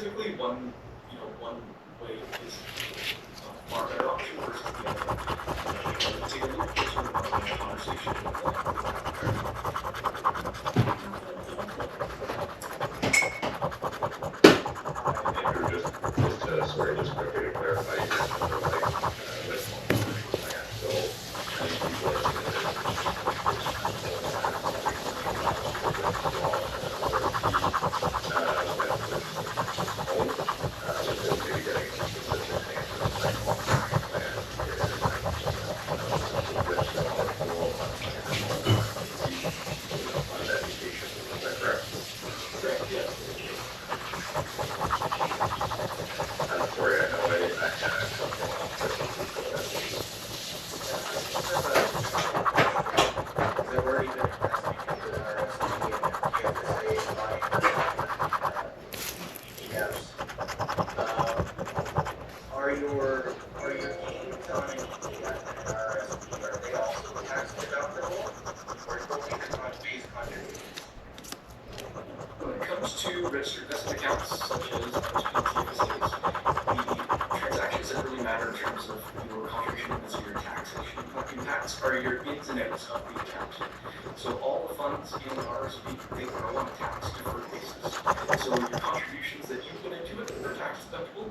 typically one way is far better option versus the other. Take a look at sort of a conversation Andrew, just quickly to clarify, you're sort of like with commercial land, so many people are seeing it as when purchasing a home, without maybe getting into specifics, answers like commercial land is 90% with developable unplanned on education. Is that correct? correct, yeah. I'm sorry, I know I kind of cut you off there, so please go ahead. They've already been investigated with RSP and KSA by ETFs. Are your gains on an ETF and an RSP, are they also tax deductible, or is only the base contributions? When it comes to registered investment accounts, such as TFSAs, the transactions that really matter in terms of your contribution limits or your taxation impacts are your ins and outs of the account. So all the funds in the RSP, they grow on a tax-deferred basis. So your contributions that you put into it are tax deductible.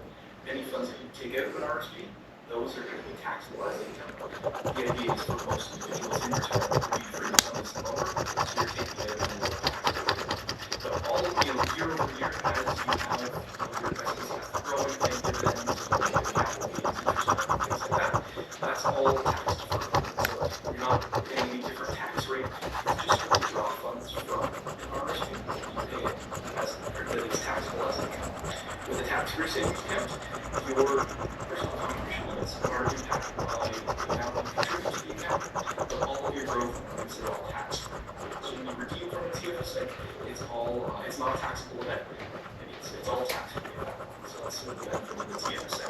Any funds that you take out of an RSP, those are going to be taxable as income. The idea is for most individuals in retirement to be free to some of this lower, so you're taking it out and you're taxable. But all of year over year, as you have your investments growing and dividends, capital gains, interest, things like that, that's all tax deferred. So you're not paying any different tax rate. It's just strictly draw funds from an RSP. You pay it as that is taxable as income. With a tax-free savings account, your personal contribution limits are impacted by the amount you contribute to the account, but all of your growth limits are all tax-free. So when you redeem from a TFSA, it's not a taxable event. It's all tax-free. So that's the benefit of the TFSA.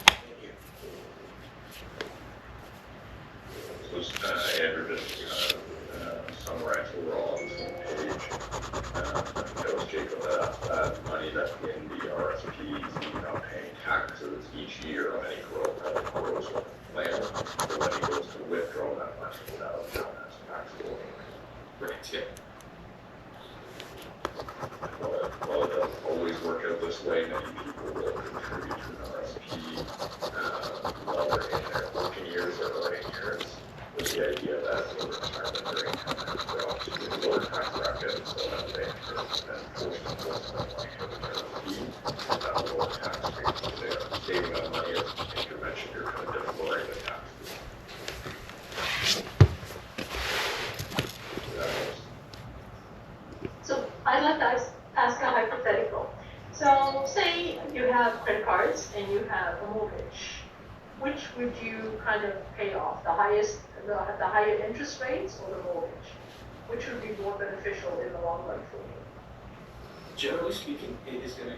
Thank you. So, Andrew, just summarize overall on the same page. That was Jacob that money that's in the RSPs, you're not paying taxes each year on any growth that grows with the plan. So when he goes to withdraw that money, that'll count as taxable. Right, yeah. Well, it doesn't always work out this way. Many people will contribute to an RSP while they're in their working years or earning years, with the idea that the retirement their income has grown to a lower tax bracket, so that they can then force most of that money into an RSP at that lower tax rate. So they are saving that money, as Andrew mentioned, you're kind of deferring the taxes. So I'd like to ask a hypothetical. So say you have credit cards and you have a mortgage. Which would you kind of pay off? The higher interest rates or the mortgage? Which would be more beneficial in the long run for you? Generally speaking, it is going to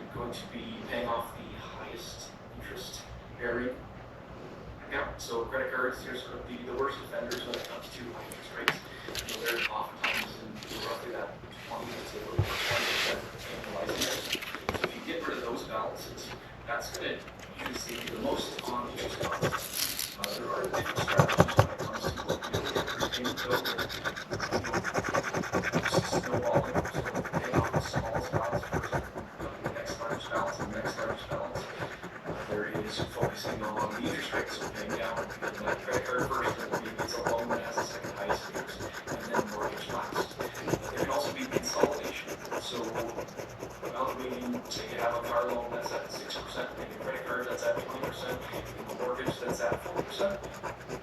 be paying off the highest interest bearing account. So credit cards, they're sort of the worst offenders when it comes to high interest rates. They're oftentimes in roughly that 20 to 20% annualizing rate. So if you get rid of those balances, that's going to usually save you the most on interest costs. There are different strategies when it comes to what prepayment code snowballing, so paying off the smallest balance first, the next largest balance, and the next largest balance. There is focusing on the interest rate, so paying down the credit card first, and maybe it's a loan that has the second highest interest, and then mortgage last. There can also be consolidation. So evaluating, say you have a car loan that's at 6%, maybe a credit card that's at 20%, maybe a mortgage that's at 4%.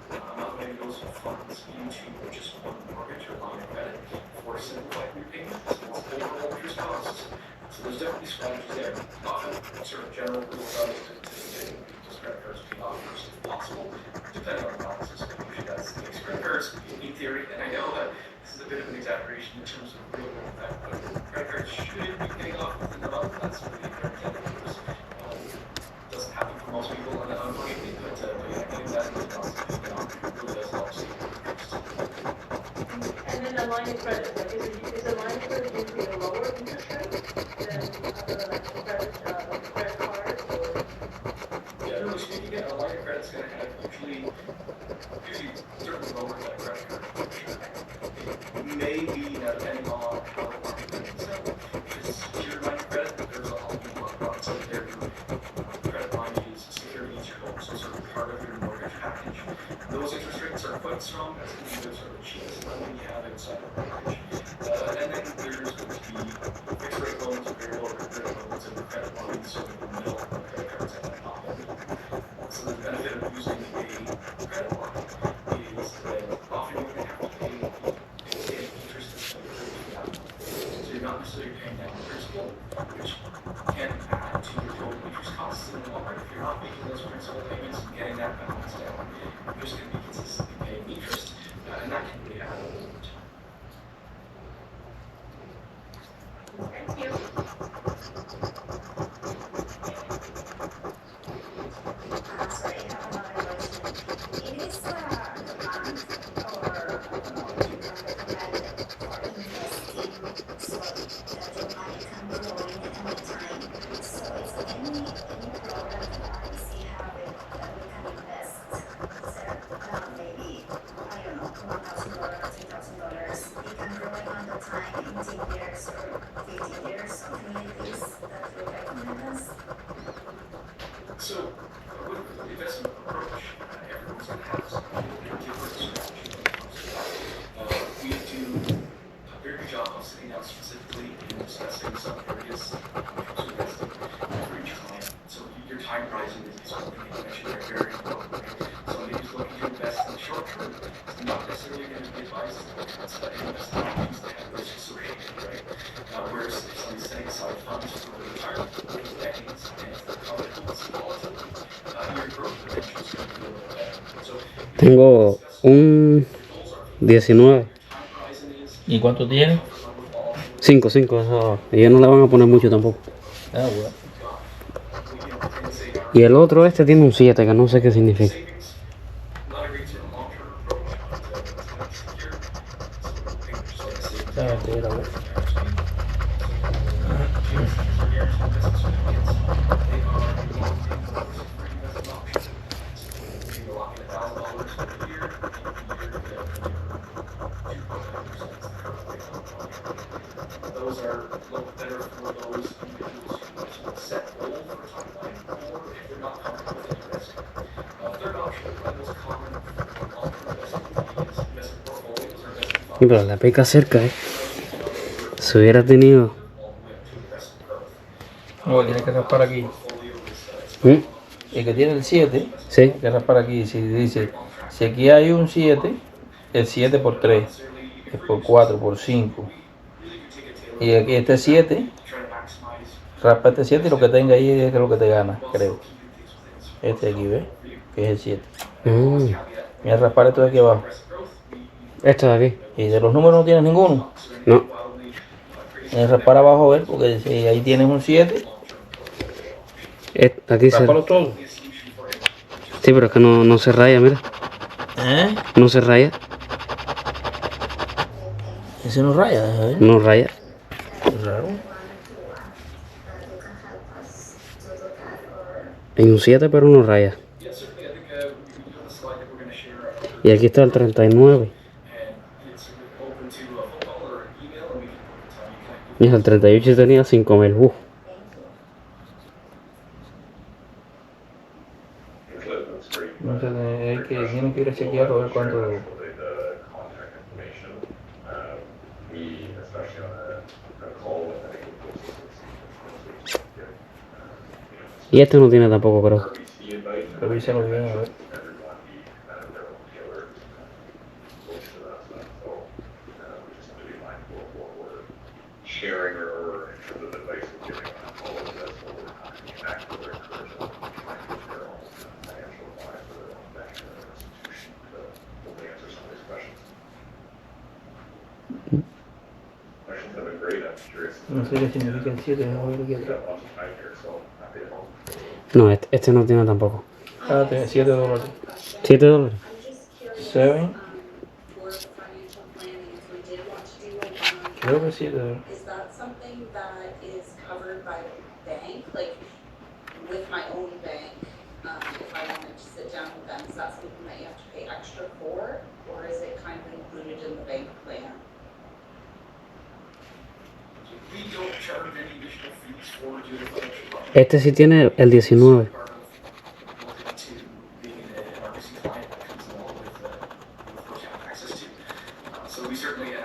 Evaluating those funds into just one mortgage or line of credit for simplified repayment as well as overall interest costs. So there's definitely strategies there. Often, sort of general rule of thumb is to get those credit cards paid off first if possible, depending on the balances. Usually that's the case. Credit cards, in theory, and I know that this is a bit of an exaggeration in terms of real world effect, but credit cards should be paying off within the month. That's what they're intended to do. Doesn't happen for most people, and unfortunately, but yeah, getting that into the month really does help save interest. And then the line of credit, like is a line of credit usually a lower interest rate than certainly lower than a credit card. Maybe, depending on how the market is set, because secured line of credit, there's a whole lot of products out there. Credit line is security to your home, so sort of part of your mortgage package. Those interest rates are quite strong. That's going to be the sort of cheapest lending you have outside of mortgage. And then there's going to be fixed rate loans, variable rate loans, and credit lines, sort of in the middle of credit cards at the top of it. So the benefit of using a credit line is that often you're going to have to pay interest that's going to be pretty high. So you're not necessarily paying down the principal, which can add to your total interest costs in the long run. If you're not making those principal payments and getting that balance down, you're just going to be consistently paying interest, and that can really add up over time. Thank you. Sorry, I have another question. It is the demand or I don't know what you can recommend for investing so that your money can grow in any time. So is there any program that RBC have it that we can invest? Is there maybe, I don't know, $1,000, $2,000? It can grow in under time in 10 years or 15 years, something like this that you recommend us? So, with the investment approach, everyone's going to have some different strategy when it comes to that. We do a very good job of sitting down specifically and discussing some areas when it comes to investing for each client. So your time horizon is one thing you mentioned there, very important. Right? Somebody who's looking to invest in the short term is not necessarily going to be advised to invest in things that have risk associated, right? Whereas if somebody's setting aside funds for their retirement over decades and if they're comfortable with some volatility, your growth potential is going to be a little better. So Tengo un 19. time horizon is ¿Y cuánto tiene? 5, eso. Ellos no le van a poner mucho tampoco. Ah, bueno. Y el otro tiene un 7, que no sé qué significa. savings, not a great sort of long-term approach, but it's kind of secure. So I think just like a savings Ah, account, sí, era bueno. Those are a little better for those individuals who want to set goals for a timeline, or if they're not comfortable with investing. Third option, the most common for long-term investing is investment portfolios or investment funds. Y pero la peca cerca, Si hubiera tenido. No, tiene que raspar aquí. ¿Mm? El que tiene el 7, Sí. hay que raspar aquí. Si dice, si aquí hay un 7, el 7 por 3, es por 4, por 5. Y aquí este 7, raspa este 7 y lo que tenga ahí es lo que te gana, creo. Este de aquí, ¿ves? Que es el 7. Voy a raspar esto de aquí abajo. Esto de aquí. Y de los números no tienes ninguno. No. Voy a raspar abajo a ver, porque si ahí tienes un 7, Aquí se. ráspalo todo. Sí, pero es que no se raya, mira. ¿Eh? No se raya. Ese no raya, deja ver. No raya. Es raro. Hay un 7, pero no raya. Y aquí está el 39. Y el 38 tenía 5.000 bus. Entonces tienen que ir a chequear a ver cuánto. Y este no tiene tampoco, creo. Revísalo bien, a ver. Sharing or in terms of advice we're giving on all of this over time, and actually we're encouraging them to try and use their own financial advisor, their own bank or institution to hopefully answer some of these questions. Questions have been great, I'm curious. No sé qué significa el 7, déjame ver aquí We've atrás. got lots of time here, so happy to help. No, este no tiene tampoco. Ah, tiene $7. $7. Seven. For financial planning, if we did want to do a Creo que $7. is that something that is covered by the bank? Like with my own bank, if I wanted to sit down with them, is that something that you have to pay extra for, or is it kind of included in the bank plan? We don't charge any additional fees for doing financial planning. Este sí tiene el 19. Part of looking to being an RBC client that comes along with what you have access to. So we certainly, I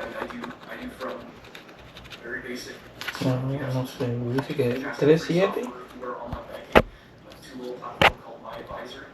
do from very basic. No sé, dice que 3.7. We're online banking tool platform called My Advisor.